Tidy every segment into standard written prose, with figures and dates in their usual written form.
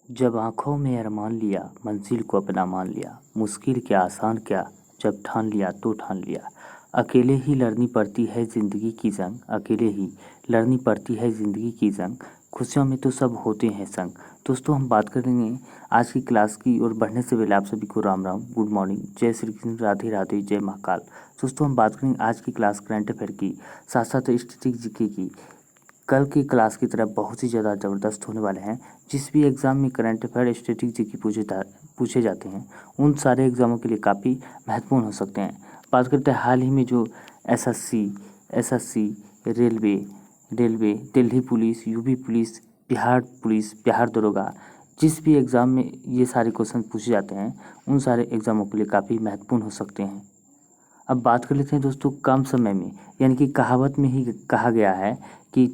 जब आँखों में अरमान लिया, मंजिल को अपना मान लिया, मुश्किल क्या आसान क्या, जब ठान लिया तो ठान लिया। अकेले ही लड़नी पड़ती है ज़िंदगी की जंग, अकेले ही लड़नी पड़ती है ज़िंदगी की जंग, खुशियों में तो सब होते हैं संग। दोस्तों, हम बात करेंगे आज की क्लास की। और बढ़ने से पहले आप सभी को राम राम, गुड मॉर्निंग, जय श्री कृष्ण, राधे राधे, जय महाकाल। दोस्तों, हम बात करेंगे आज की क्लास करंट अफेयर की, साथ साथ स्टैटिक जीके की। कल की क्लास की तरह बहुत ही ज़्यादा ज़बरदस्त होने वाले हैं। जिस भी एग्ज़ाम में करंट अफेयर स्टैटिक जीके पूछे जाते हैं, उन सारे एग्ज़ामों के लिए काफ़ी महत्वपूर्ण हो सकते हैं। बात करते हैं हाल ही में जो SSC, railway, Delhi police, UP police, Bihar दरोगा, जिस भी एग्ज़ाम में ये सारे क्वेश्चन पूछे जाते हैं, उन सारे एग्ज़ामों के लिए काफ़ी महत्वपूर्ण हो सकते हैं। अब बात कर लेते हैं दोस्तों कम समय में, यानी कि कहावत में ही कहा गया है कि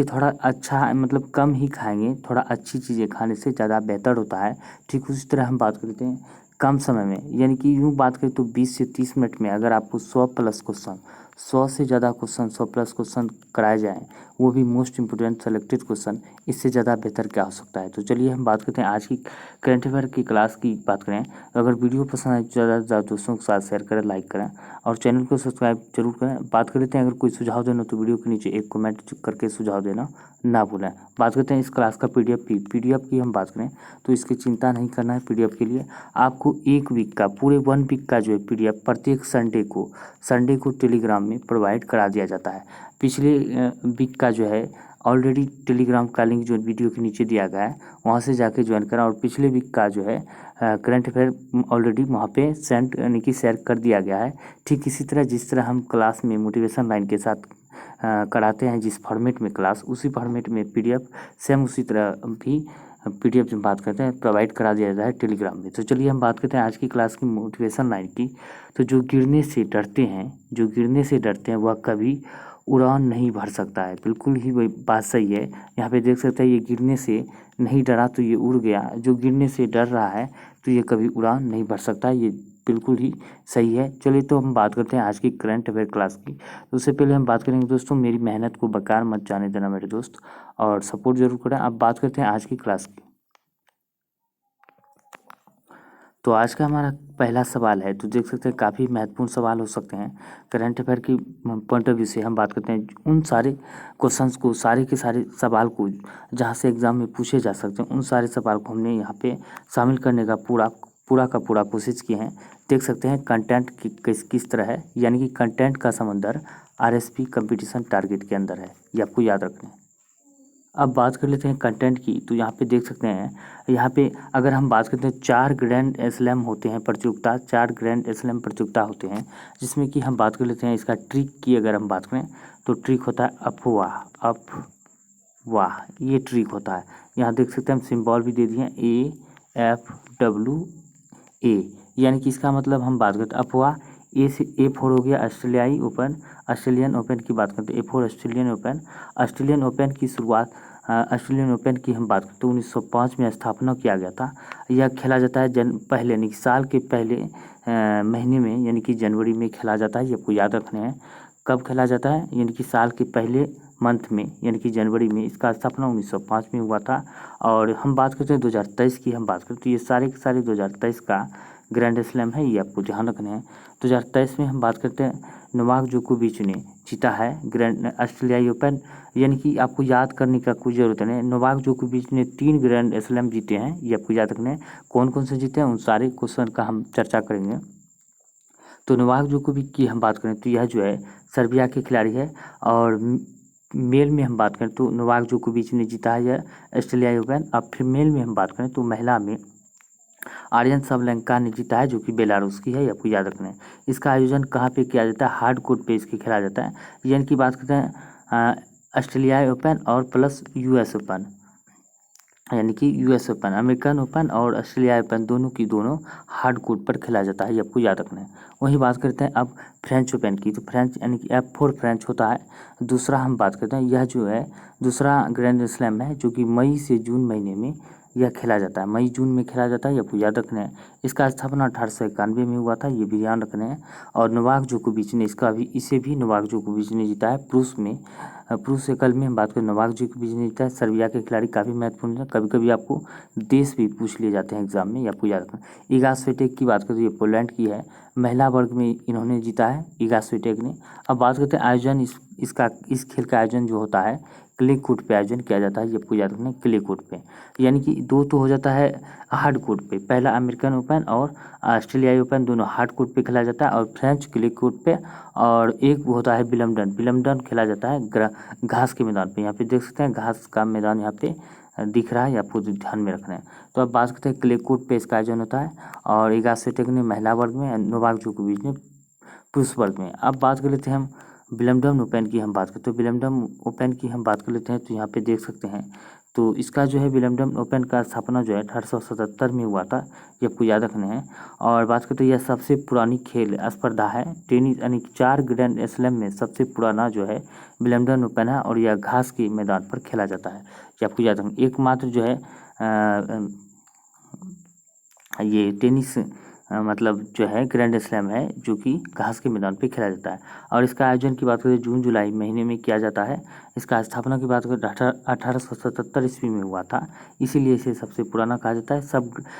थोड़ा अच्छा मतलब कम ही खाएंगे, थोड़ा अच्छी चीज़ें खाने से ज़्यादा बेहतर होता है। ठीक उसी तरह हम बात करते हैं कम समय में, यानी कि यूँ बात करें तो 20 से 30 मिनट में अगर आपको 100 प्लस क्वेश्चन, 100 से ज़्यादा क्वेश्चन, 100 प्लस क्वेश्चन कराए जाएँ, वो भी मोस्ट इंपोर्टेंट सेलेक्टेड क्वेश्चन, इससे ज़्यादा बेहतर क्या हो सकता है। तो चलिए हम बात करते हैं आज की करंट अफेयर की क्लास की बात करें। अगर वीडियो पसंद आए तो ज़्यादा से ज़्यादा दोस्तों के साथ शेयर करें, लाइक करें और चैनल को सब्सक्राइब जरूर करें। बात कर लेते हैं, अगर कोई सुझाव देना तो वीडियो के नीचे एक कमेंट करके सुझाव देना ना भूलें। बात करते हैं इस क्लास का पीडीएफ की हम बात करें तो इसकी चिंता नहीं करना है। पीडीएफ के लिए आपको एक वीक का, पूरे 1 वीक का जो है पीडीएफ प्रत्येक संडे को टेलीग्राम में प्रोवाइड करा दिया जाता है। पिछले वीक का जो है ऑलरेडी टेलीग्राम का लिंक जो वीडियो के नीचे दिया गया है, वहाँ से जाके ज्वाइन करा। और पिछले वीक का जो है करंट अफेयर ऑलरेडी वहाँ पे सेंड यानी कि शेयर कर दिया गया है। ठीक इसी तरह जिस तरह हम क्लास में मोटिवेशन लाइन के साथ कराते हैं, जिस फॉर्मेट में क्लास, उसी फॉर्मेट में पीडीएफ सेम उसी तरह भी पीडीएफ जब बात करते हैं प्रोवाइड करा दिया जाता है टेलीग्राम में। तो चलिए हम बात करते हैं आज की क्लास की मोटिवेशन लाइन की। तो जो गिरने से डरते हैं वह कभी उड़ान नहीं भर सकता है। बिल्कुल ही वही बात सही है। यहाँ पे देख सकते हैं ये गिरने से नहीं डरा तो ये उड़ गया, जो गिरने से डर रहा है तो ये कभी उड़ान नहीं भर सकता। ये बिल्कुल ही सही है। चलिए तो हम बात करते हैं आज की करंट अफेयर क्लास की। तो उससे पहले हम बात करेंगे दोस्तों, मेरी मेहनत को बेकार मत जाने देना मेरे दोस्त, और सपोर्ट जरूर करें। अब बात करते हैं आज की क्लास की। तो आज का हमारा पहला सवाल है, तो देख सकते हैं काफ़ी महत्वपूर्ण सवाल हो सकते हैं। करंट अफेयर की पॉइंट ऑफ व्यू से हम बात करते हैं उन सारे क्वेश्चंस को, सारे के सारे सवाल को जहां से एग्ज़ाम में पूछे जा सकते हैं, उन सारे सवाल को हमने यहाँ पे शामिल करने का पूरा कोशिश किए हैं। देख सकते हैं कंटेंट किस तरह है, यानी कि कंटेंट का समंदर आरएसपी कंपटीशन टारगेट के अंदर है, ये आपको याद रखना है। अब बात कर लेते हैं कंटेंट की। तो यहाँ पे देख सकते हैं, यहाँ पे अगर हम बात करते हैं 4 ग्रैंड स्लैम होते हैं प्रतियोगिता, 4 ग्रैंड स्लैम प्रतियोगिता होते हैं, जिसमें कि हम बात कर लेते हैं इसका ट्रिक की। अगर हम बात करें तो ट्रिक होता है अफवाह, ये ट्रिक होता है। यहाँ देख सकते हैं हम सिंबल भी दे दिए AFWA, यानी कि इसका मतलब हम बात करते हैं अफवाह। ए से A4 हो गया ऑस्ट्रेलियन ओपन की बात करते हैं। A4 ऑस्ट्रेलियन ओपन की शुरुआत, ऑस्ट्रेलियन ओपन की हम बात करते हैं 1905 में स्थापना किया गया था। यह खेला जाता है पहले यानी कि साल के पहले महीने में, यानी कि जनवरी में खेला जाता है। ये आपको याद रखने हैं कब खेला जाता है, यानी कि साल के पहले मंथ में, यानी कि जनवरी में। इसका स्थापना 1905 में हुआ था। और हम बात करते हैं 2023 की, हम बात करते हैं तो ये सारे के सारे 2023 का ग्रैंड स्लैम है, ये आपको ध्यान रखना है। 2023 में हम बात करते हैं नोवाक जोकोविच ने जीता है ग्रैंड ऑस्ट्रेलियाई ओपन, यानी कि आपको याद करने का कोई ज़रूरत नहीं है। नोवाक जोकोविच ने 3 ग्रैंड स्लैम जीते हैं, ये आपको याद रखना है। कौन कौन से जीते हैं उन सारे क्वेश्चन का हम चर्चा करेंगे। तो नोवाक जोकोविच की हम बात करें तो यह जो है सर्बिया के खिलाड़ी है। और मेल में हम बात करें तो नोवाक जोकोविच ने जीता है यह ऑस्ट्रेलियाई ओपन। अब फीमेल में हम बात करें तो महिला में आर्यन सबलेंका ने जीता है, जो कि बेलारूस की है, ये आपको याद रखना है। इसका आयोजन कहाँ पे किया जाता है, हार्ड कोर्ट पे इसके खेला जाता है। यानी कि बात करते हैं ऑस्ट्रेलियाई ओपन और प्लस यूएस ओपन, यानी कि यूएस ओपन, अमेरिकन ओपन और ऑस्ट्रेलियाई ओपन दोनों की दोनों हार्ड कोर्ट पर खेला जाता है, ये आपको याद रखना है। वहीं बात करते हैं अब फ्रेंच ओपन की। तो फ्रेंच यानी कि F4 फ्रेंच होता है। दूसरा हम बात करते हैं, यह जो है दूसरा ग्रैंड स्लैम है, जो कि मई से जून महीने में यह खेला जाता है, मई जून में खेला जाता है, यह याद रखना है। इसका स्थापना 1891 में हुआ था, ये भी ध्यान रखना है। और नोवाक जोकोविच ने इसे भी नोवाक जोकोविच ने जीता है पुरुष में। पुरुष एकल में हम बात करें, नोवाक जोकोविच ने जीता है। सर्बिया के खिलाड़ी काफ़ी महत्वपूर्ण है, कभी कभी आपको देश भी पूछ लिए जाते हैं एग्जाम में, या आपको याद रखना। इगा स्विटेक की बात करें तो ये पोलैंड की है, महिला वर्ग में इन्होंने जीता है, इगा स्विटेक ने। अब बात करते हैं आयोजन, इस खेल का आयोजन जो होता है क्ले कोर्ट पे आयोजन किया जाता है, ये आपको याद रखना है, क्ले कोर्ट पे। यानी कि दो तो हो जाता है हार्ड कोर्ट पे, पहला अमेरिकन ओपन और ऑस्ट्रेलियाई ओपन दोनों हार्ड कोर्ट पे खेला जाता है, और फ्रेंच क्ले कोर्ट पे। और एक वो होता है विलम्बडन खेला जाता है घास के मैदान पे। यहाँ पे देख सकते हैं घास का मैदान यहाँ पे दिख रहा है, आपको ध्यान में रखना है। तो अब बात करते हैं क्ले कोर्ट पे इसका आयोजन होता है, और इगा स्विटेक ने महिला वर्ग में, नोवाक जोकोविच ने पुरुष वर्ग में। अब बात कर लेते हैं हम विलियम्सडन ओपन की, हम बात करते हैं विलियम्सडन ओपन की हम बात कर लेते हैं। तो यहाँ पे देख सकते हैं, तो इसका जो है विलियम्सडन ओपन का स्थापना जो है 1877 में हुआ था, ये आपको याद रखना है। और बात करते हैं यह सबसे पुरानी खेल स्पर्धा है टेनिस, यानी 4 ग्रैंड स्लैम में सबसे पुराना जो है विलियम्सडन ओपन है, और यह घास के मैदान पर खेला जाता है, ये आपको याद रखना। एकमात्र जो है ये टेनिस मतलब जो है ग्रैंड स्लैम है जो कि घास के मैदान पे खेला जाता है। और इसका आयोजन की बात करें जून जुलाई महीने में किया जाता है। इसका स्थापना की बात करें 1877 ईस्वी में हुआ था, इसीलिए इसे सबसे पुराना कहा जाता है।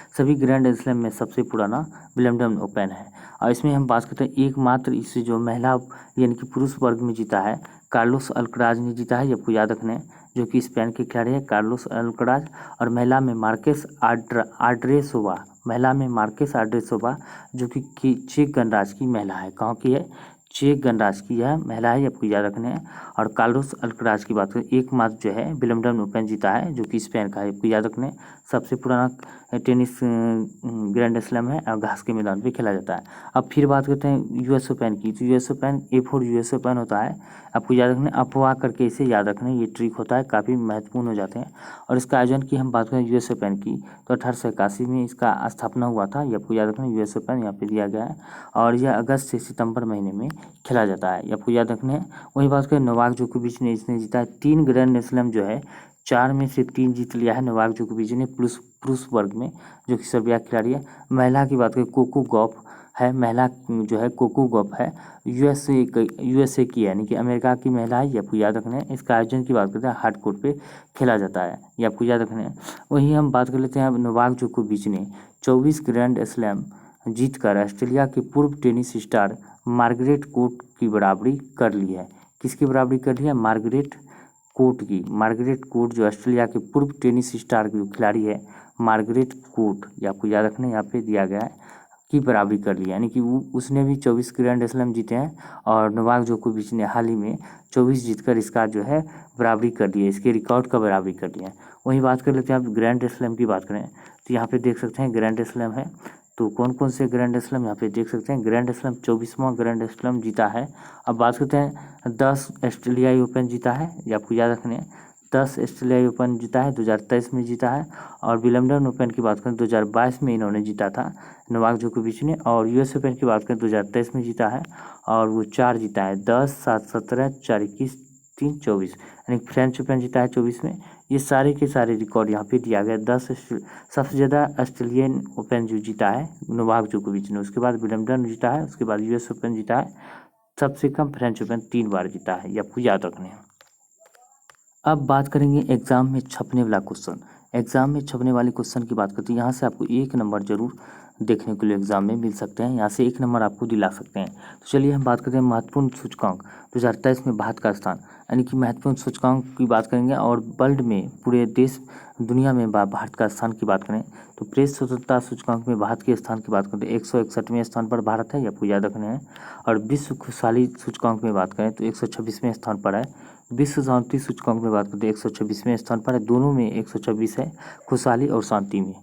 सभी ग्रैंड स्लैम में सबसे पुराना विलियम्सडन ओपन है। और इसमें हम बात करते हैं एकमात्र इसे जो महिला यानी कि पुरुष वर्ग में जीता है कार्लोस अल्कराज ने जीता है, ये आपको याद रखना है, जो कि स्पेन के खिलाड़ी है कार्लोस अल्कराज। और महिला में मार्केस आड्रेसोवा, महिला में मार्केस आड्रेसोवा जो कि चेक गणराज्य की महिला है। कहाँ की है? चेक गणराज्य की यह महिला है, आपको याद रखना है। और कार्लोस अल्कराज की बात करें, एकमात्र जो है विलियम्सडन ओपन जीता है जो कि स्पेन का है, आपको याद रखना है। सबसे पुराना टेनिस ग्रैंड स्लैम है और घास के मैदान पे खेला जाता है। अब फिर बात करते हैं यूएस ओपन की, तो US open A4 US open होता है, आपको याद रखना है। अफवाह करके इसे याद रखना है, ये ट्रिक होता है, काफ़ी महत्वपूर्ण हो जाते हैं। और इसका आयोजन की हम बात करें यूएस ओपन की, तो 1881 में इसका स्थापना हुआ था, ये आपको याद रखना है। यूएस ओपन यहाँ पे दिया गया है, और यह अगस्त से सितंबर महीने में खेला जाता है, ये आपको याद रखना है। वही बात करें नोवाक जोकोविच ने, इसने जीता है 3 ग्रैंड स्लैम जो है 4 में से 3 जीत लिया है नोवाक जोकोविच ने पुरुष वर्ग में, जो कि सर्बिया खिलाड़ी है। महिला की बात करें कोको गॉफ है, महिला जो है कोको गॉफ है, यूएसए की है, यानी कि अमेरिका की महिला है, ये आपको याद रखना है। इसका आयोजन की बात करते हैं हार्ड कोर्ट पे खेला जाता है, ये आपको याद रखना है। वहीं हम बात कर लेते हैं अब नोवाक जोकोविच ने 24 ग्रैंड स्लैम जीतकर ऑस्ट्रेलिया के पूर्व टेनिस स्टार मार्गरेट कोर्ट की बराबरी कर ली है। किसकी बराबरी कर ली है? मार्गरेट कोर्ट की। मार्गरेट कोर्ट जो ऑस्ट्रेलिया के पूर्व टेनिस स्टार जो खिलाड़ी है मार्गरेट कोर्ट, ये आपको याद रखना है, यहाँ पे दिया गया है, की बराबरी कर ली, यानी कि उसने भी 24 ग्रैंड स्लैम जीते हैं, और नोवाक जोकोविच ने हाल ही में 24 जीतकर इसका जो है बराबरी कर दी है, इसके रिकॉर्ड का बराबरी कर लिया है। वहीं बात कर लेते हैं आप ग्रैंड स्लैम की बात करें, तो यहाँ पे देख सकते हैं ग्रैंड स्लैम है, तो कौन कौन से ग्रैंड स्लैम यहाँ पे देख सकते हैं। ग्रैंड स्लैम 24वां ग्रैंड स्लैम जीता है। अब बात करते हैं 10 ऑस्ट्रेलियाई ओपन जीता है, ये आपको याद रखने हैं। 10 ऑस्ट्रेलियाई ओपन जीता है, 2023 में जीता है। और विलियम्सडन ओपन की बात करें 2022 में इन्होंने जीता था नोवाक जोकोविच ने। और यूएस ओपन की बात करें 2023 में जीता है, और वो 4 जीता है, 10, 7, 17, 4, 21, 3, 24, यानी फ्रेंच ओपन जीता है 24 में। ये सारे के सारे रिकॉर्ड यहाँ पे दिया गया। 10 सबसे ज़्यादा ऑस्ट्रेलियन ओपन जो जीता है नोवाक जोकोविच ने, उसके बाद विलियम्सडन जीता है, उसके बाद यूएस ओपन जीता है, सबसे कम फ्रेंच ओपन 3 बार जीता है, ये आपको याद रखने हैं। अब बात करेंगे एग्जाम में छपने वाला क्वेश्चन। एग्जाम में छपने वाले क्वेश्चन की बात करते हैं, यहाँ से आपको 1 नंबर जरूर देखने के लिए एग्जाम में मिल सकते हैं, यहाँ से 1 नंबर आपको दिला सकते हैं। तो चलिए हम बात करते हैं महत्वपूर्ण सूचकांक 2023 में भारत का स्थान, यानी कि महत्वपूर्ण सूचकांक की बात करेंगे। और वर्ल्ड में पूरे देश दुनिया में भारत का स्थान की बात करें तो प्रेस स्वतंत्रता सूचकांक में भारत के स्थान की बात करें तो 161वें स्थान पर भारत है, ये आपको याद रखना है। और विश्व खुशहाली सूचकांक में बात करें तो 126वें स्थान पर है। विश्व शांति सूचकांक में बात करते हैं 126वें स्थान पर है, दोनों में 126 है, खुशहाली और शांति में।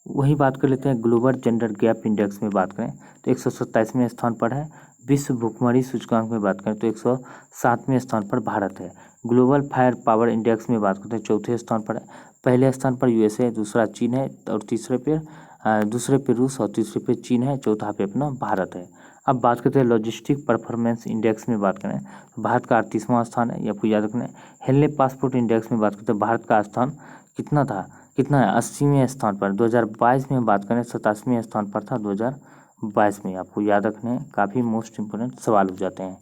वही बात कर लेते हैं ग्लोबल जेंडर गैप इंडेक्स में बात करें तो 127वें स्थान पर है। विश्व भुखमरी सूचकांक में बात करें तो 107वें स्थान पर भारत है। ग्लोबल फायर पावर इंडेक्स में बात करते हैं 4थे स्थान पर है। पहले स्थान पर यूएसए, दूसरा चीन है, और दूसरे पे रूस, और तीसरे पे चीन है, चौथा पे अपना भारत है। अब बात करते हैं लॉजिस्टिक परफॉर्मेंस इंडेक्स में बात करें तो भारत का 38वां स्थान है, ये आपको याद रखना है। हेनले पासपोर्ट इंडेक्स में बात करते हैं भारत का स्थान कितना था? कितना है, 80वें स्थान पर। 2022 में हम बात करें 87वें स्थान पर था 2022 में। आपको याद रखने हैं, काफ़ी मोस्ट इम्पोर्टेंट सवाल हो जाते हैं।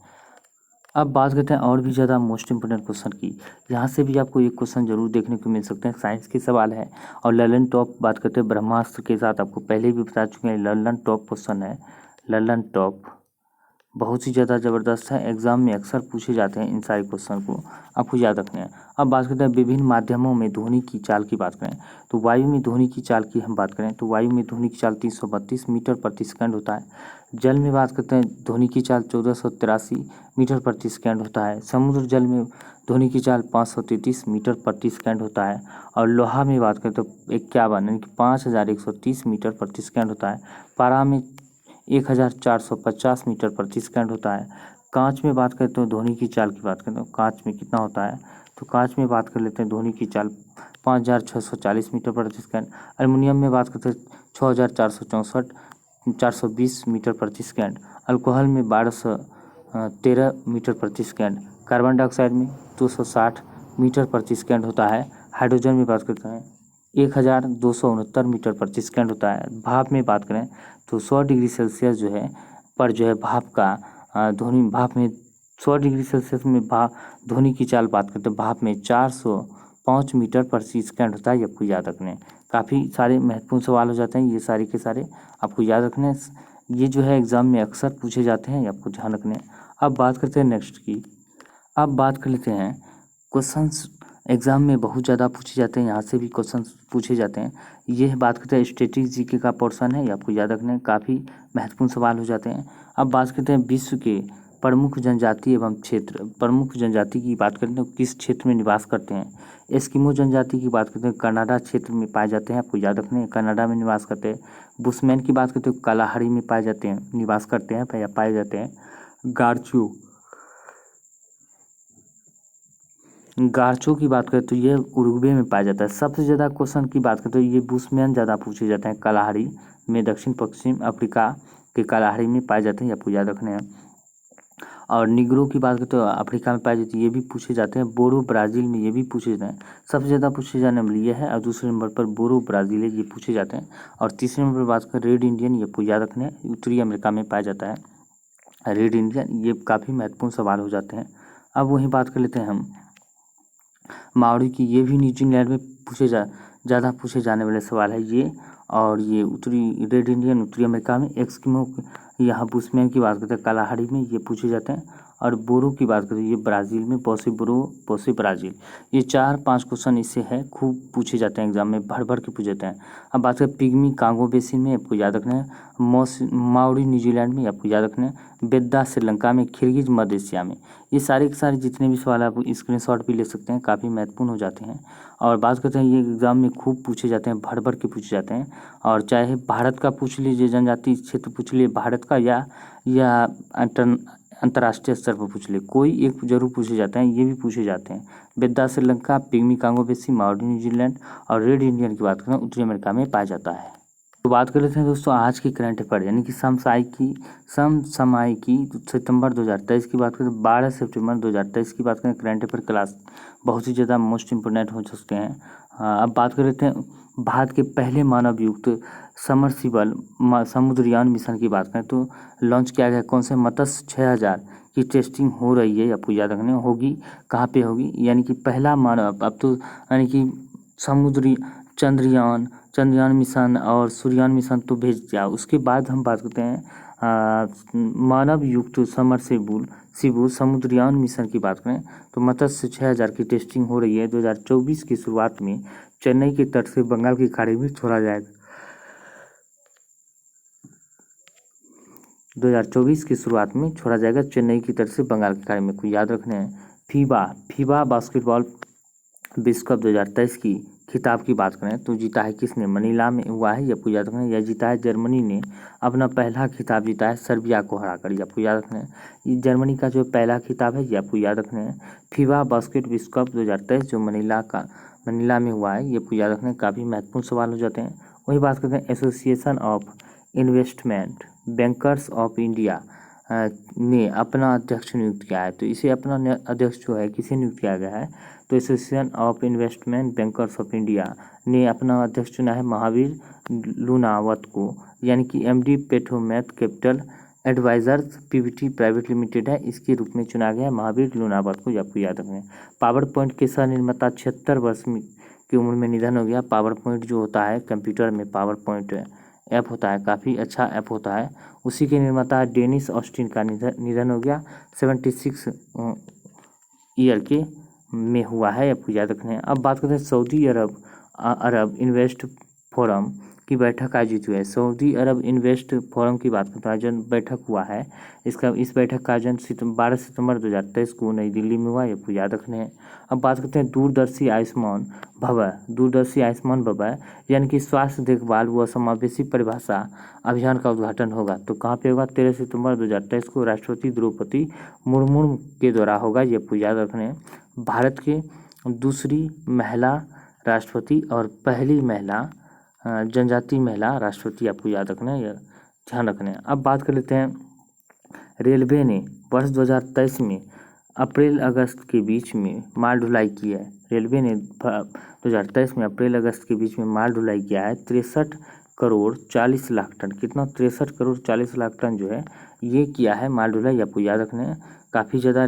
अब बात करते हैं और भी ज़्यादा मोस्ट इम्पोर्टेंट क्वेश्चन की। यहाँ से भी आपको एक क्वेश्चन जरूर देखने को मिल सकते हैं, साइंस के सवाल है। और ललन टॉप बात करते हैं ब्रह्मास्त्र के साथ, आपको पहले भी बता चुके हैं, ललन टॉप क्वेश्चन है। ललन टॉप बहुत ही ज़्यादा ज़बरदस्त है, एग्जाम में अक्सर पूछे जाते हैं इन सारे क्वेश्चन को, आपको याद रखने हैं। अब बात करते हैं विभिन्न माध्यमों में ध्वनि की चाल की बात करें तो वायु में ध्वनि की चाल की हम बात करें तो वायु में ध्वनि की चाल 332 मीटर प्रति सेकंड होता है। जल में बात करते हैं ध्वनि की चाल 1483 मीटर प्रति सेकंड होता है। समुद्र जल में ध्वनि की चाल 533 मीटर प्रति सेकंड होता है। और लोहा में बात करें तो 51 यानी कि 5130 मीटर प्रति सेकंड होता है। पारा में 1450 मीटर प्रति सेकंड होता है। कांच में बात करें तो ध्वनि की चाल की बात करें तो कांच में कितना होता है, तो कांच में बात कर लेते हैं ध्वनि की चाल 5640 मीटर प्रति सेकंड। एल्युमिनियम में बात करते हैं 420 मीटर प्रति सेकंड। अल्कोहल में 1213 मीटर प्रति सेकंड। कार्बन डाइऑक्साइड में 260 मीटर प्रति सेकंड होता है। हाइड्रोजन में बात करते हैं 1269 मीटर प्रति सेकंड होता है। भाप में बात करें तो 100 डिग्री सेल्सियस जो है पर जो है भाप का ध्वनि, भाप में 100 डिग्री सेल्सियस में भाप ध्वनि की चाल बात करते हैं भाप में 405 मीटर प्रति सेकंड होता है। ये आपको याद रखने हैं, काफ़ी सारे महत्वपूर्ण सवाल हो जाते हैं, ये सारे के सारे आपको याद रखने हैं। ये जो है एग्जाम में अक्सर पूछे जाते हैं, ये आपको ध्यान रखने हैं। अब बात करते हैं नेक्स्ट की। अब बात कर लेते हैं क्वेश्चंस एग्जाम में बहुत ज़्यादा पूछे जाते हैं, यहाँ से भी क्वेश्चंस पूछे जाते हैं। ये बात करते हैं स्टैटिक जीके का पोर्शन है, ये आपको याद रखना है, काफ़ी महत्वपूर्ण सवाल हो जाते हैं। अब बात करते हैं विश्व के प्रमुख जनजाति एवं क्षेत्र। प्रमुख जनजाति की बात करें तो किस क्षेत्र में निवास करते हैं। एस्किमो जनजाति की बात करते हैं कनाडा क्षेत्र में पाए जाते हैं, आपको याद रखना है, कनाडा में निवास करते हैं। बुशमैन की बात करते हैं कालाहारी में पाए जाते हैं, निवास करते हैं या पाए जाते हैं। गार्चो की बात करें तो ये उरुग्वे में पाया जाता है। सबसे ज़्यादा क्वेश्चन की बात करें तो ये बुशमैन ज़्यादा पूछे जाते हैं, कालाहारी में, दक्षिण पश्चिम अफ्रीका के कालाहारी में पाए जाते हैं, आपको याद रखने हैं। और निग्रो की बात करें तो अफ्रीका में पाए जाते हैं, ये भी पूछे जाते हैं। बोरो ब्राज़ील में, ये भी पूछे जाते हैं। सबसे ज़्यादा पूछे जाने वाले ये है, और दूसरे नंबर पर बोरो ब्राज़ील है, ये पूछे जाते हैं। और तीसरे नंबर पर बात करें रेड इंडियन, ये आपको याद रखने हैं, उत्तरी अमेरिका में पाया जाता है रेड इंडियन। ये काफ़ी महत्वपूर्ण सवाल हो जाते हैं। अब वहीं बात कर लेते हैं हम माओरी की, ये भी न्यूजीलैंड में ज़्यादा पूछे जाने वाले सवाल है ये। और ये उत्तरी रेड इंडियन उत्तरी अमेरिका में। एक्सकिमो यहाँ बुशमैन की बात करते हैं कालाहारी में, ये पूछे जाते हैं। और बोरो की बात करें ये ब्राज़ील में, पोसे बोरो पोसे ब्राज़ील। ये 4-5 क्वेश्चन इससे है, खूब पूछे जाते हैं एग्जाम में, भर भर के पूछे जाते हैं। अब बात करें पिग्मी कांगो बेसिन में, आपको याद रखना है। माओरी न्यूजीलैंड में, आपको याद रखना है। बेद्दा श्रीलंका में। खिरगिज मध्य एशिया में। ये सारे के सारे जितने भी सवाल आप स्क्रीनशॉट भी ले सकते हैं, काफ़ी महत्वपूर्ण हो जाते हैं। और बात करते हैं ये एग्ज़ाम में खूब पूछे जाते हैं, भर भर के पूछे जाते हैं। और चाहे भारत का पूछ लीजिए, जनजाति क्षेत्र पूछ लीजिए भारत का, या अंतर्राष्ट्रीय स्तर पर पूछ लिए, कोई एक जरूर पूछे जाते हैं, ये भी पूछे जाते हैं। बेद्दा श्रीलंका, पिग्मी कांगो बेसी, माओरी न्यूजीलैंड और रेड इंडियन की बात करें उत्तरी अमेरिका में पाया जाता है। तो बात कर लेते हैं दोस्तों आज की करंट अफेयर यानी कि समसामयिकी सितंबर 2023 की बात करें तो 12 सितंबर 2023 की बात करें करंट अफेयर क्लास बहुत ही ज़्यादा मोस्ट इम्पोर्टेंट हो सकते हैं। अब बात कर लेते हैं भारत के पहले मानव युक्त समरसिबल समुद्रयान मिशन की बात करें तो लॉन्च किया गया कौन से मत्स्य 6000 की टेस्टिंग हो रही है, आपको याद रखने होगी, कहाँ पे होगी, यानी कि पहला मानव, अब तो यानी कि समुद्री चंद्रयान मिशन और सूर्ययान मिशन तो भेज दिया। उसके बाद हम बात करते हैं मानव युक्त समरसेबुल समुद्रयान मिशन की बात करें तो मत्स्य 6000 की टेस्टिंग हो रही है। 2024 की शुरुआत में चेन्नई के तट से बंगाल की खाड़ी में छोड़ा जाएगा। 2024 की शुरुआत में छोड़ा जाएगा चेन्नई की तट से बंगाल की खाड़ी में, को याद रखने हैं। फीबा बास्केटबॉल विश्व कप 2023 की खिताब की बात करें तो जीता है किसने, मनीला में हुआ है, ये आपको याद रखना है। यह जीता है जर्मनी ने, अपना पहला खिताब जीता है सर्बिया को हराकर, ये आपको याद रखना है। ये जर्मनी का जो पहला खिताब है, ये आपको याद रखना है। फीबा बास्केट विश्व कप 2023 जो मनीला में हुआ है, ये आपको याद रखना है, काफ़ी महत्वपूर्ण सवाल हो जाते हैं। वही बात करते हैं association of investment bankers of India ने अपना अध्यक्ष नियुक्त किया है। तो इसे अपना अध्यक्ष जो है किसे नियुक्त किया गया है, तो association of investment bankers of India ने अपना अध्यक्ष चुना है महावीर लुनावत को, यानी कि MD Petromath capital advisors PVT private limited है, इसके रूप में चुना गया है महावीर लुनावत को, आपको याद रखना है। पावर पॉइंट के सह निर्माता 76 वर्ष की उम्र में निधन हो गया। पावर पॉइंट जो होता है कंप्यूटर में पावर पॉइंट ऐप होता है, काफ़ी अच्छा ऐप होता है, उसी के निर्माता डेनिस ऑस्टिन का निधन हो गया 76 ईयर के में हुआ है, आपको याद रखना है। अब बात करते हैं सऊदी अरब इन्वेस्ट फोरम की बैठक आयोजित हुई है। सऊदी अरब इन्वेस्ट फोरम की बात करते हैं, आयोजन बैठक हुआ है इस बैठक का आयोजन 12 सितंबर 2023 को नई दिल्ली में हुआ, आपको याद रखने हैं। अब बात करते हैं दूरदर्शी आयुष्मान भव्य यानी कि स्वास्थ्य देखभाल व समावेशी परिभाषा अभियान का उद्घाटन होगा। तो कहाँ पे होगा, 13 सितंबर 2023 को राष्ट्रपति द्रौपदी मुर्मू के द्वारा होगा, ये आपको याद रखने हैं। भारत के दूसरी महिला राष्ट्रपति और पहली महिला जनजाति महिला राष्ट्रपति, आपको याद रखना है, ध्यान रखना है। अब बात कर लेते हैं रेलवे ने वर्ष 2023 में अप्रैल अगस्त के बीच में माल ढुलाई की है। रेलवे ने 2023 में अप्रैल अगस्त के बीच में माल ढुलाई किया है 63 करोड़ 40 लाख टन। कितना, 63 करोड़ 40 लाख टन जो है ये किया है माल ढुलाई, आपको याद रखना है। काफ़ी ज़्यादा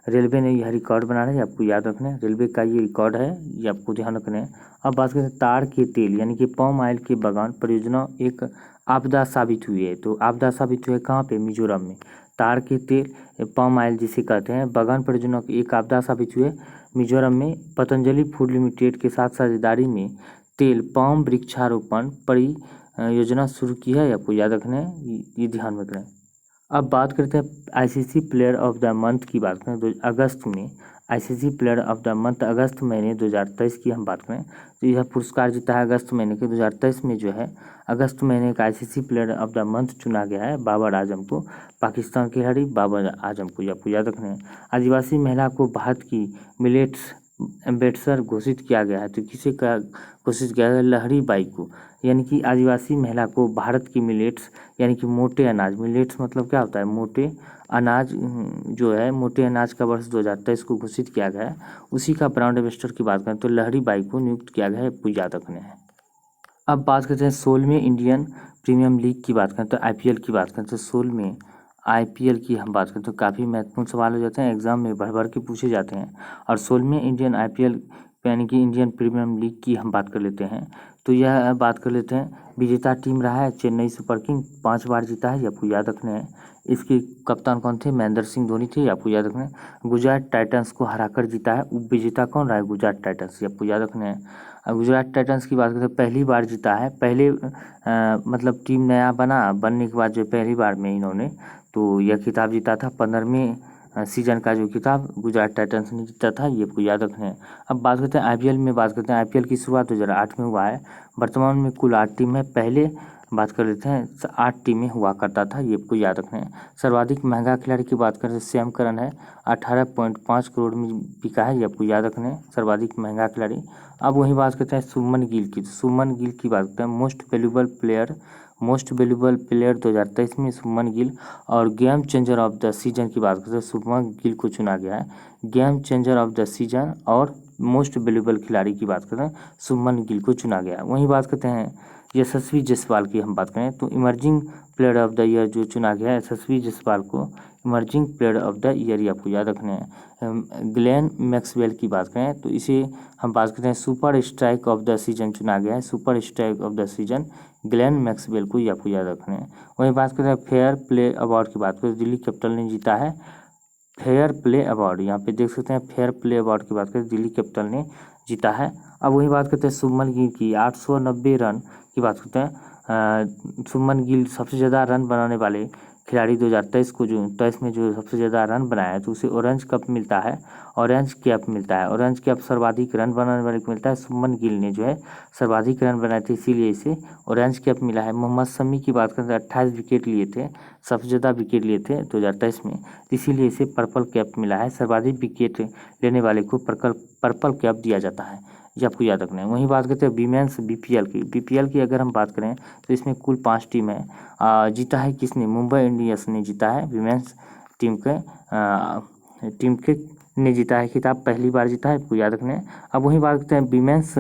रेलवे ने यह रिकॉर्ड बना है, आपको याद रखना है। रेलवे का ये रिकॉर्ड है, ये आपको ध्यान रखना है। अब बात करते हैं ताड़ के तेल यानी कि पाम ऑयल के बागान परियोजना एक आपदा साबित हुई है। तो आपदा साबित हुई है कहाँ पे, मिजोरम में। ताड़ के तेल पाम ऑयल जिसे कहते हैं बागान परियोजना की एक आपदा साबित हुई है मिजोरम में। पतंजलि फूड लिमिटेड के साथ साझेदारी में तेल पाम वृक्षारोपण परियोजना शुरू की है, आपको याद रखना है, ये ध्यान रखना है। अब बात करते हैं ICC player of the month की बात करें तो अगस्त में ICC player of the month अगस्त महीने 2023 की हम बात करें तो यह पुरस्कार जीता है अगस्त महीने के 2023 में जो है अगस्त महीने का ICC player of the month चुना गया है बाबर आजम को, पाकिस्तान के खिलाड़ी बाबर आजम को, आपको याद रखना है। आदिवासी महिला को भारत की मिलेट्स एम्बेसडर घोषित किया गया है। तो किसे का घोषित किया गया, लहरी बाई को, यानी कि आदिवासी महिला को भारत की मिलेट्स यानी कि मोटे अनाज, मिलेट्स मतलब क्या होता है, मोटे अनाज जो है मोटे अनाज का वर्ष 2023 को घोषित किया गया है, उसी का ब्रांड एम्बेसडर की बात करें तो लहरी बाई को नियुक्त किया गया है, आपको याद रखने हैं। अब बात करते हैं 16वें इंडियन प्रीमियम लीग की बात करें तो आईपीएल की बात करें तो 16वें आईपीएल की हम बात करें तो काफ़ी महत्वपूर्ण सवाल हो जाते हैं, एग्जाम में भर भर के पूछे जाते हैं। और 16वें इंडियन आईपीएल यानी कि इंडियन प्रीमियम लीग की हम बात कर लेते हैं तो यह बात कर लेते हैं विजेता टीम रहा है चेन्नई सुपर किंग, 5 बार जीता है, आपको याद रखने हैं। इसके कप्तान कौन थे, महेंद्र सिंह धोनी थे, आपको याद रखना है। गुजरात टाइटंस को हराकर जीता है, उप विजेता कौन रहा है, गुजरात टाइटंस, आपको याद रखने हैं। गुजरात टाइटंस की बात करें तो पहली बार जीता है, पहले मतलब टीम नया बनने के बाद जो पहली बार में इन्होंने तो यह खिताब जीता था। 15वें सीजन का जो खिताब गुजरात टाइटंस ने जीता था, ये आपको याद रखना है। अब बात करते हैं आईपीएल में, बात करते हैं आईपीएल की शुरुआत 2008 में हुआ है। वर्तमान में कुल 8 टीम है, पहले बात कर लेते हैं 8 टीमें हुआ करता था, ये आपको याद रखना है। सर्वाधिक महंगा खिलाड़ी की बात करें तो श्याम करन है, 18.5 करोड़ में बिका है, ये आपको याद रखना है, सर्वाधिक महंगा खिलाड़ी। अब वही बात करते हैं शुभमन गिल की, तो शुभमन गिल की बात करते हैं मोस्ट वैल्यूएबल प्लेयर 2023 में शुभमन गिल। और game changer of the season की बात करते हैं शुभमन गिल को चुना गया है, game changer of the season. और मोस्ट वैल्यूएबल खिलाड़ी की बात करते हैं शुभमन गिल को चुना गया है। वहीं बात करते हैं यशस्वी जायसवाल की हम बात करें तो emerging player of the year जो चुना गया है यशस्वी जायसवाल को emerging player of the year, आपको याद रखने हैं। ग्लेन मैक्सवेल की बात करें तो इसे हम बात करते हैं super strike off the season चुना गया है, super strike off the season Glenn Maxwell को, आपको याद रखने हैं। वहीं बात करते हैं फेयर प्ले अवार्ड की बात करें, दिल्ली कैपिटल ने जीता है फेयर प्ले अवार्ड, यहाँ पे देख सकते हैं फेयर प्ले अवार्ड की बात करें दिल्ली कैपिटल ने जीता है। अब वही बात करते हैं शुभमन गिल की 890 रन की बात करते हैं। शुभमन गिल सबसे ज़्यादा रन बनाने वाले खिलाड़ी 2023 को जो 23 में जो सबसे ज़्यादा रन बनाया है तो उसे ऑरेंज कप मिलता है, ऑरेंज कैप मिलता है। ऑरेंज कैप सर्वाधिक रन बनाने वाले को मिलता है, शुभमन गिल ने जो है सर्वाधिक रन बनाए थे इसीलिए इसे ऑरेंज कैप मिला है। मोहम्मद शमी की बात करें तो 28 विकेट लिए थे, सबसे ज़्यादा विकेट लिए थे 2023 में, इसीलिए इसे पर्पल कैप मिला है। सर्वाधिक विकेट लेने वाले को पर्पल कैप दिया जाता है। ये आपको याद रखना है। वहीं बात करते हैं वीमेंस बीपीएल की। बीपीएल की अगर हम बात करें तो इसमें कुल 5 टीम है। जीता है किसने? मुंबई इंडियंस ने जीता है। वीमेंस टीम के ने जीता है खिताब, पहली बार जीता है, आपको याद रखना है। अब वहीं बात करते हैं वीमेंस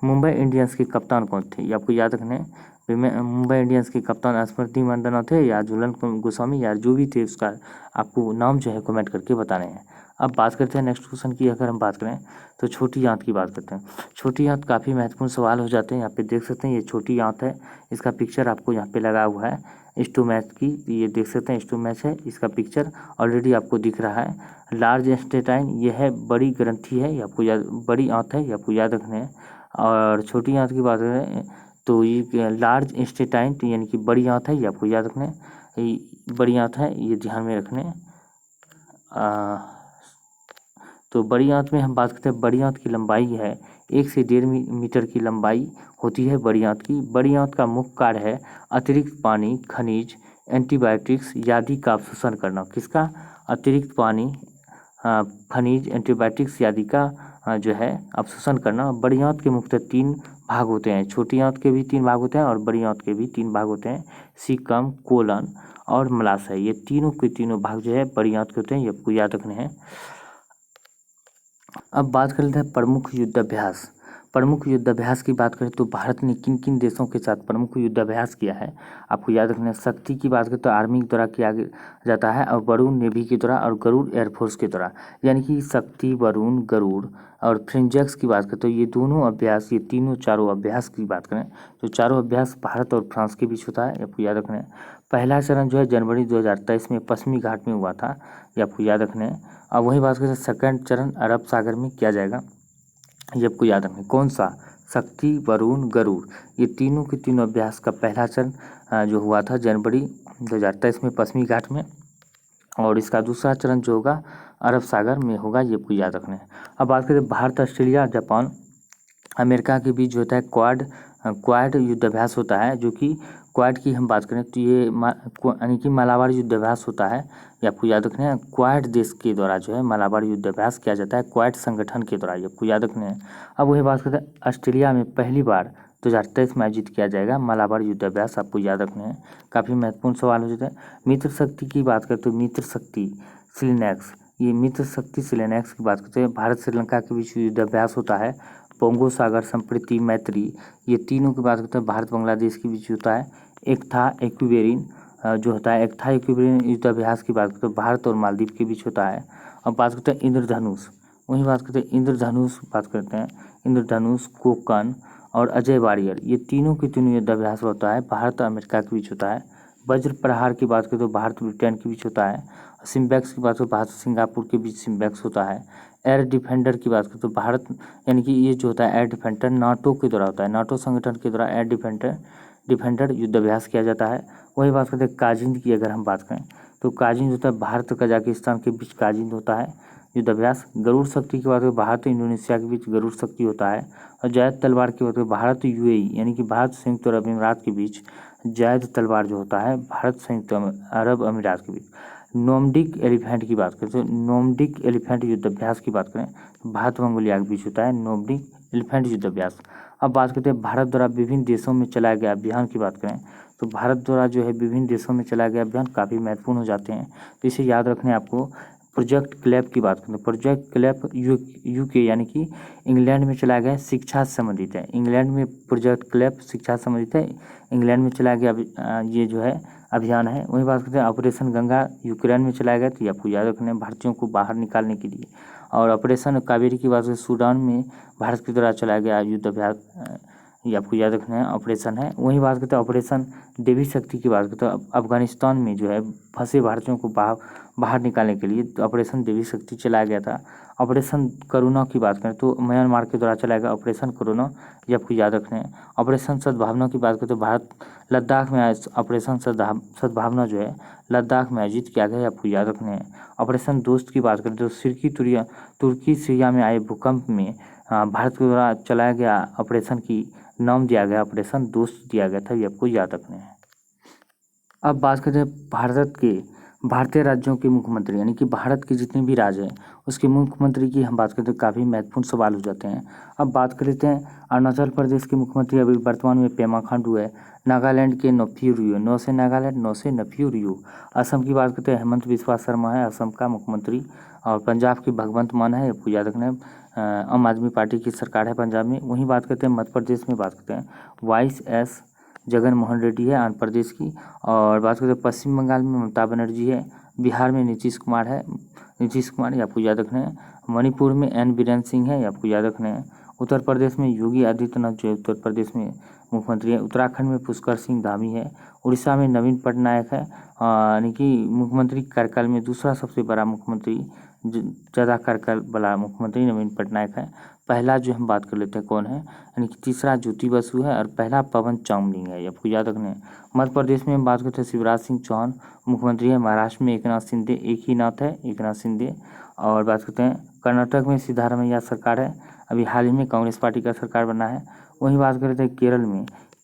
मुंबई इंडियंस के कप्तान कौन थे, ये आपको याद रखना है। मुंबई इंडियंस के कप्तान स्मृति मंदाना थे या झूलन गोस्वामी, या जो भी थे उसका आपको नाम जो है कमेंट करके बताने हैं। अब बात करते हैं नेक्स्ट क्वेश्चन की। अगर हम बात करें तो छोटी आंत की बात करते हैं। छोटी आंत काफ़ी महत्वपूर्ण सवाल हो जाते हैं। यहाँ पे देख सकते हैं ये छोटी आंत है, इसका पिक्चर आपको यहाँ पे लगा हुआ है स्टोमैच की, ये देख सकते हैं स्टोमैच है, इसका पिक्चर ऑलरेडी आपको दिख रहा है। लार्ज इंटेस्टाइन ये है बड़ी ग्रंथि है, ये आपको याद, बड़ी आंत है, ये आपको याद रखना है। और छोटी आंत की बात करें तो ये लार्ज इंटेस्टाइन यानी कि बड़ी आंत है, ये आपको याद रखना है। ये बड़ी आंत है, ये ध्यान में रखना है। तो बड़ी आंत में हम बात करते हैं, बड़ी आंत की लंबाई है 1 से 1.5 मीटर की लंबाई होती है बड़ी आंत की। बड़ी आंत का मुख्य कार्य है अतिरिक्त पानी, खनिज, एंटीबायोटिक्स आदि का अवशोषण करना। किसका? अतिरिक्त पानी, खनिज, एंटीबायोटिक्स आदि का जो है अवशोषण करना। बड़ी आंत के मुख्यतः 3 भाग होते हैं। छोटी आंत के भी 3 भाग होते हैं और बड़ी आंत के भी 3 भाग होते हैं, सीकम, कोलन और मलाशय। ये तीनों के तीनों भाग जो है बड़ी आंत के होते हैं, ये आपको याद रखने हैं। अब बात कर लेते हैं प्रमुख युद्धाभ्यास। प्रमुख युद्धाभ्यास की बात करें तो भारत ने किन किन देशों के साथ प्रमुख युद्धाभ्यास किया है, आपको याद रखना है। शक्ति की बात करें तो आर्मी के द्वारा किया जाता है, और वरुण नेवी के द्वारा, और गरुड़ एयरफोर्स के द्वारा। यानी कि शक्ति, वरुण, गरुड़ और फ्रिंजेक्स की बात करें तो ये दोनों अभ्यास, ये तीनों चारों अभ्यास की बात करें तो चारों अभ्यास भारत और फ्रांस के बीच होता है, आपको याद रखना है। पहला चरण जो है जनवरी 2023 में पश्चिमी घाट में हुआ था, ये आपको याद रखना है। अब वही बात करें सेकंड चरण अरब सागर में किया जाएगा, ये आपको याद रखना है। कौन सा? शक्ति, वरुण, गरुड़, ये तीनों के तीनों अभ्यास का पहला चरण जो हुआ था जनवरी 2023 में पश्चिमी घाट में, और इसका दूसरा चरण जो होगा अरब सागर में होगा, ये आपको याद रखना है। अब बात करें भारत, ऑस्ट्रेलिया, जापान, अमेरिका के बीच जो होता है क्वाड युद्धाभ्यास होता है, जो कि क्वाड की हम बात करें तो ये यानी कि मालाबार युद्धाभ्यास होता है, ये आपको याद रखना है। क्वाड देश के द्वारा जो है मालाबार युद्धाभ्यास किया जाता है, क्वाड संगठन के द्वारा, ये आपको याद रखना है। अब वही बात करते हैं ऑस्ट्रेलिया में पहली बार 2023 में आयोजित किया जाएगा मालाबार युद्धाभ्यास, आपको याद रखना है। काफ़ी महत्वपूर्ण सवाल हो जाता है। मित्र शक्ति की बात करें तो मित्र शक्ति सिलेनेक्स, ये मित्र शक्ति सिलेनेक्स की बात करते हैं। भारत श्रीलंका के बीच युद्धाभ्यास होता है। पोंगो सागर संप्रीति मैत्री, ये तीनों की बात करते हैं भारत बांग्लादेश के बीच होता है। एकथा एक्विबेरिन जो होता है, एकथा एक्विबेरिन युद्धाभ्यास की बात करते हैं भारत और मालदीव के बीच होता है। अब बात करते हैं इंद्रधनुष, वहीं बात करते हैं इंद्रधनुष, बात करते हैं इंद्रधनुष, कोकन और अजय वारियर, ये तीनों के तीनों युद्धाभ्यास होता है भारत और अमेरिका के बीच होता है। वज्र प्रहार की बात करें तो भारत ब्रिटेन के बीच होता है। सिम्बैक्स की बात करें तो भारत सिंगापुर के बीच सिम्बैक्स होता है। एयर डिफेंडर की बात करें तो भारत, यानी कि ये जो होता है एयर डिफेंडर नाटो के द्वारा होता है, नाटो संगठन के द्वारा एयर डिफेंडर युद्धाभ्यास किया जाता है। वही बात करते हैं काजिंद की, अगर हम बात करें तो काजिंद होता है भारत और कजाकिस्तान के बीच काजिंद होता है युद्धाभ्यास। गरुड़ शक्ति की बात करें भारत और इंडोनेशिया के बीच गरुड़ शक्ति होता है। और जायद तलवार की बात करें भारत यूएई यानी कि भारत संयुक्त अरब अमीरात के बीच जायद तलवार जो होता है भारत संयुक्त अरब अमीरात के बीच। नोमडिक एलिफेंट की बात करें तो नोमडिक एलिफेंट युद्धाभ्यास की बात करें तो भारत मंगोलिया के बीच होता है नोमडिक एलिफेंट युद्धाभ्यास। अब बात करते हैं भारत द्वारा विभिन्न देशों में चलाया गया अभियान की बात करें तो भारत द्वारा जो है विभिन्न देशों में चलाया गया अभियान काफ़ी महत्वपूर्ण हो जाते हैं, तो इसे याद रखना है आपको। प्रोजेक्ट क्लैप की बात करें तो प्रोजेक्ट क्लैप यूके यानी कि इंग्लैंड में चलाया गया शिक्षा से संबंधित है। इंग्लैंड में प्रोजेक्ट क्लैप शिक्षा से संबंधित है, इंग्लैंड में चलाया गया ये जो है अभियान है। वही बात करते हैं ऑपरेशन गंगा यूक्रेन में चलाया गया, तो ये आपको याद रखना है भारतीयों को बाहर निकालने के लिए। और ऑपरेशन कावेरी की बात करें सूडान में भारत के द्वारा चलाया गया युद्धाभ्यास, ये आपको याद रखना है ऑपरेशन है। वही बात करते हैं ऑपरेशन देवी शक्ति की बात करते हैं अफगानिस्तान में जो है फंसे भारतीयों को बाहर निकालने के लिए तो ऑपरेशन देवी शक्ति चलाया गया था। ऑपरेशन करुणा की बात करें तो म्यांमार के द्वारा चलाया गया ऑपरेशन करुणा, ये आपको याद रखना है। ऑपरेशन सद्भावना की बात करें तो भारत लद्दाख में ऑपरेशन सद्भावना जो है लद्दाख में आयोजित किया गया, आपको याद रखना है। ऑपरेशन दोस्त की बात करें तो तुर्की सीरिया में आए भूकंप में भारत के द्वारा चलाया गया ऑपरेशन की नाम दिया गया ऑपरेशन दोस्त दिया गया था, ये आपको याद रखना है। अब बात करते हैं भारतीय राज्यों के मुख्यमंत्री यानी कि भारत के जितने भी राज्य हैं उसके मुख्यमंत्री की हम बात करते हैं, काफ़ी महत्वपूर्ण सवाल हो जाते हैं। अब बात कर लेते हैं अरुणाचल प्रदेश के मुख्यमंत्री अभी वर्तमान में पेमा खांडू है। नागालैंड के नोफियो रियो, नो से नागालैंड, नो से नफियो रियो। असम की बात करते हैं हेमंत बिस्वा शर्मा है असम का मुख्यमंत्री। और पंजाब की भगवंत मान है, आपको याद रखना है, आम आदमी पार्टी की सरकार है पंजाब में। वहीं बात करते हैं मध्य प्रदेश में, बात करते हैं वाइस एस जगन मोहन रेड्डी है आंध्र प्रदेश की। और बात करते हैं पश्चिम बंगाल में ममता बनर्जी है। बिहार में नीतीश कुमार है, नीतीश कुमार ये आपको याद रखना है। मणिपुर में एन बीरेन सिंह है, ये आपको याद रखना है। उत्तर प्रदेश में योगी आदित्यनाथ जो है उत्तर प्रदेश में मुख्यमंत्री है। उत्तराखंड में पुष्कर सिंह धामी है। उड़ीसा में नवीन पटनायक है, यानी कि मुख्यमंत्री कार्यकाल में दूसरा सबसे बड़ा मुख्यमंत्री, ज़्यादा कार्यकाल वाला मुख्यमंत्री नवीन पटनायक है। पहला जो हम बात कर लेते हैं कौन है, यानी कि तीसरा ज्योति बसु है और पहला पवन चामलिंग है, ये आपको याद रखना है। मध्य प्रदेश में हम बात करते हैं शिवराज सिंह चौहान मुख्यमंत्री है। महाराष्ट्र में एकनाथ शिंदे, एक ही नाथ है एकनाथ शिंदे। और बात करते हैं कर्नाटक में सिद्धारमैया सरकार है, अभी हाल ही में कांग्रेस पार्टी का सरकार बना है। वहीं बात करते हैं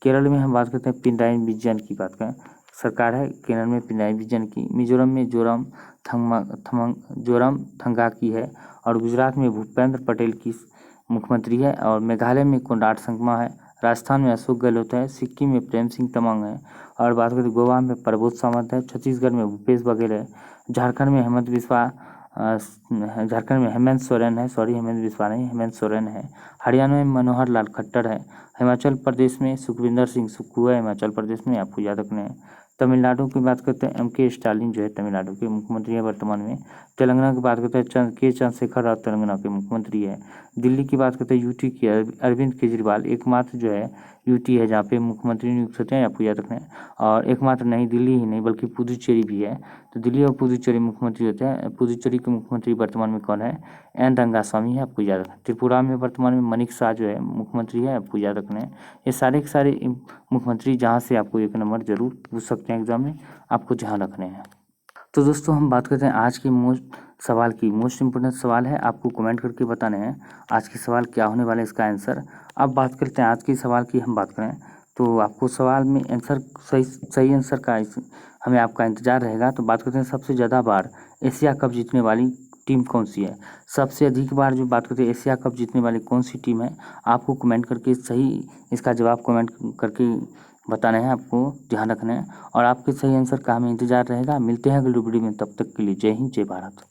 केरल में हम बात करते हैं पिनराई विजयन की बात करें, सरकार है केरल में पिनराई विजयन की। मिजोरम में जोरम थंगा की है। और गुजरात में भूपेंद्र पटेल की मुख्यमंत्री है। और मेघालय में कोनराड संगमा है। राजस्थान में अशोक गहलोत है। सिक्किम में प्रेम सिंह तमांग है। और बात करें गोवा में प्रबोध सावंत है। छत्तीसगढ़ में भूपेश बघेल है। झारखंड में हेमंत सोरेन है, सॉरी हेमंत बिस्वा नहीं, हेमंत सोरेन है। हरियाणा में मनोहर लाल खट्टर है। हिमाचल प्रदेश में सुखविंदर सिंह सुक्खू है, हिमाचल प्रदेश में आपको याद रखना है। तमिलनाडु की बात करते हैं एम.के. स्टालिन जो है तमिलनाडु के मुख्यमंत्री है वर्तमान में। तेलंगाना की बात करते हैं चंद्रशेखर राव तेलंगाना के मुख्यमंत्री है। दिल्ली की बात करते हैं यूटी की अरविंद केजरीवाल एकमात्र जो है यूटी है जहाँ पे मुख्यमंत्री नियुक्त होते हैं, आपको याद रखना है। और एकमात्र नहीं, दिल्ली ही नहीं बल्कि पुदुचेरी भी है। तो दिल्ली और पुदुचेरी मुख्यमंत्री होते हैं। पुदुचेरी के मुख्यमंत्री वर्तमान में कौन है, एन रंगास्वामी है, आपको याद रखना है। त्रिपुरा में वर्तमान में मनिक शाह जो है मुख्यमंत्री है, आपको याद रखना है। ये सारे के सारे मुख्यमंत्री जहाँ से आपको एक नंबर जरूर पूछ सकते हैं एग्जाम में, आपको ध्यान रखने हैं। तो दोस्तों हम बात करते हैं आज के मोस्ट इम्पोर्टेंट सवाल है, आपको कमेंट करके बताने हैं आज के सवाल क्या होने वाला है इसका आंसर। अब बात करते हैं आज के सवाल की, हम बात करें तो आपको सवाल में आंसर सही आंसर का हमें आपका इंतजार रहेगा। तो बात करते हैं सबसे ज़्यादा बार एशिया कप जीतने वाली टीम कौन सी है। सबसे अधिक बार जो बात करते हैं एशिया कप जीतने वाली कौन सी टीम है, आपको कमेंट करके सही इसका जवाब कमेंट करके बताना है, आपको ध्यान रखना है। और आपके सही आंसर का हमें इंतजार रहेगा। मिलते हैं अगली वीडियो में, तब तक के लिए जय हिंद जय भारत।